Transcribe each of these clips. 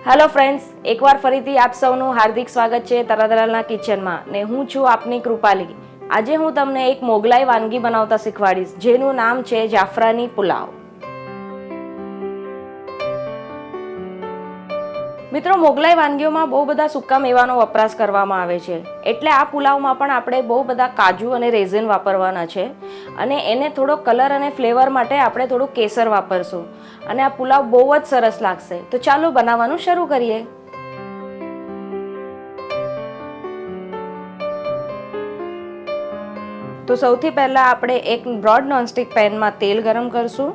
Hello friends, એકવાર ફરીથી આપ સૌનું હાર્દિક સ્વાગત છે તરાતરાલના કિચનમાં ને હું છું આપની કૃપાલી. આજે હું તમને એક મોગલાઈ વાનગી બનાવતા શીખવાડીશ જેનું નામ છે જાફરાની પુલાવ. મિત્રો, મોગલાઈ વાનગીઓમાં બહુ બધા સૂકા મેવાનો વપરાશ કરવામાં આવે છે, એટલે આ પુલાવમાં પણ આપણે બહુ બધા કાજુ અને રેઝિન વાપરવાના છે અને એને થોડો કલર અને ફ્લેવર માટે આપણે થોડું કેસર વાપરશું અને આ પુલાવ બહુ જ સરસ લાગશે. તો ચાલો બનાવવાનું શરૂ કરીએ. તો સૌથી પહેલા આપણે એક બ્રોડ નોનસ્ટિક પેનમાં તેલ ગરમ કરશું.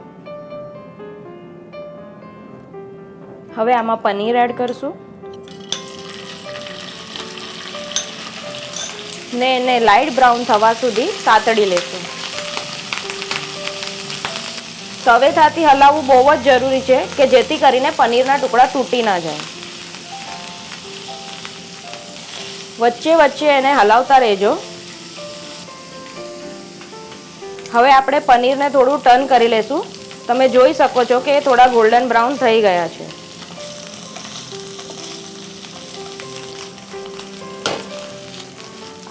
હવે આમાં પનીર એડ કરશું ને એને લાઇટ બ્રાઉન થવા સુધી સાતળી લેશું. તવેથાથી હલાવવું બહુ જ જરૂરી છે કે જેથી કરીને પનીરના ટુકડા તૂટી ના જાય. વચ્ચે વચ્ચે એને હલાવતા રહેજો. હવે આપણે પનીરને થોડું ટર્ન કરી લેશું. તમે જોઈ શકો છો કે થોડા ગોલ્ડન બ્રાઉન થઈ ગયા છે.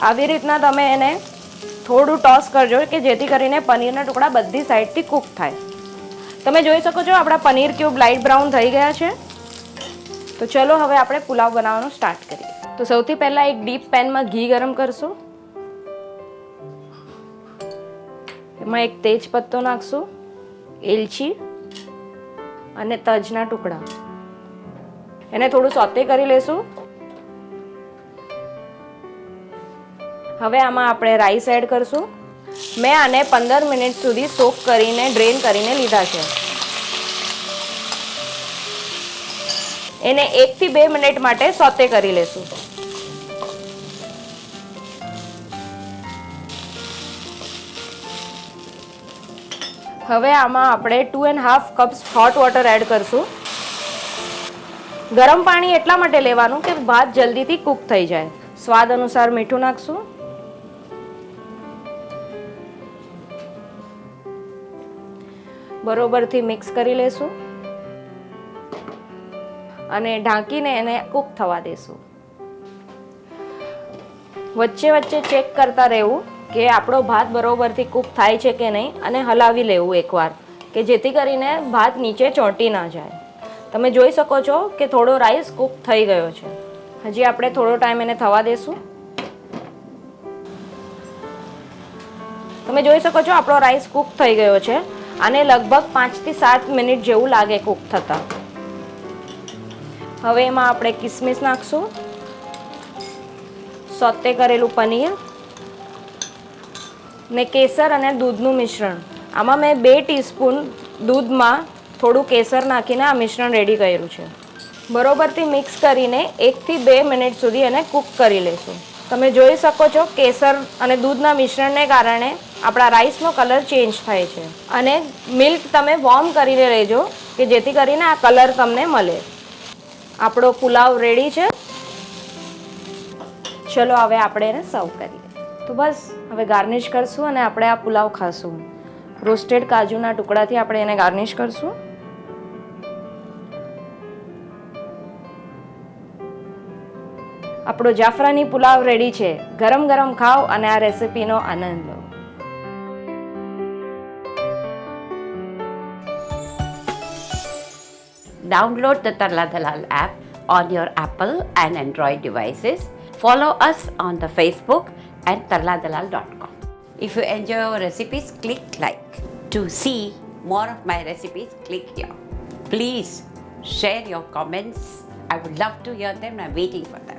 આવી રીતના તમે એને થોડું ટોસ કરજો કે જેથી કરીને પનીરના ટુકડા બધી સાઈડથી કૂક થાય. તમે જોઈ શકો છો આપણા પનીર ક્યુબ લાઇટ બ્રાઉન થઈ ગયા છે. તો ચલો હવે આપણે પુલાવ બનાવવાનું સ્ટાર્ટ કરીએ. તો સૌથી પહેલાં એક ડીપ પેનમાં ઘી ગરમ કરશું. એમાં એક તેજ પત્તો નાખશું, એલચી અને તજના ટુકડા. એને થોડું સોતે કરી લેશું. હવે આમાં આપણે રાઈસ એડ કરશું. મેં આને 15 મિનિટ સુધી સોક કરીને ડ્રેન કરીને લીધા છે. એને 1 થી 2 મિનિટ માટે સોતે કરી લેશું. હવે આમાં આપણે 2.5 કપ્સ હોટ વોટર એડ કરશું. ગરમ પાણી એટલા માટે લેવાનું કે ભાત જલ્દીથી કૂક થઈ જાય. સ્વાદ અનુસાર મીઠું નાખશું. બરોબરથી મિક્સ કરી લેશું અને ઢાંકીને એને કૂક થવા દેશું. વચ્ચે વચ્ચે ચેક કરતા રહેવું કે આપણો ભાત બરોબરથી કૂક થાય છે કે નહીં અને હલાવી લેવું એકવાર કે જેથી કરીને ભાત નીચે ચોંટી ના જાય. તમે જોઈ શકો છો કે થોડો રાઈસ કૂક થઈ ગયો છે. હજી આપણે થોડો ટાઈમ એને થવા દેશું. તમે જોઈ શકો છો આપણો રાઈસ કૂક થઈ ગયો છે. આને લગભગ 5 થી 7 મિનિટ જેવું લાગે કૂક થતા. હવે એમાં આપણે કિસમિસ નાખશું, સોતે કરેલું પનીર ને કેસર અને દૂધનું મિશ્રણ. આમાં મેં 2 ટીસ્પૂન દૂધમાં થોડું કેસર નાખીને આ મિશ્રણ રેડી કર્યું છે. બરોબરથી મિક્સ કરીને 1 થી 2 મિનિટ સુધી એને કૂક કરી લેશું. તમે જોઈ શકો છો કેસર અને દૂધના મિશ્રણને કારણે આપણા રાઈસનો કલર ચેન્જ થાય છે અને મિલ્ક તમે વોર્મ કરીને લેજો કે જેથી કરીને આ કલર તમને મળે. આપણો પુલાવ રેડી છે. ચલો હવે આપણે એને સર્વ કરીએ. તો બસ હવે ગાર્નિશ કરશું અને આપણે આ પુલાવ ખાશું. રોસ્ટેડ કાજુના ટુકડાથી આપણે એને ગાર્નિશ કરશું. આપણો જાફરાની પુલાવ રેડી છે. ગરમ ગરમ ખાઓ અને આ રેસિપીનો આનંદ લો. Download the Tarla Dalal app on your Apple and Android devices. Follow us on the Facebook and tarladalal.com. If you enjoy our recipes, click like. To see more of my recipes, click here. Please share your comments. I would love to hear them. I'm waiting for them.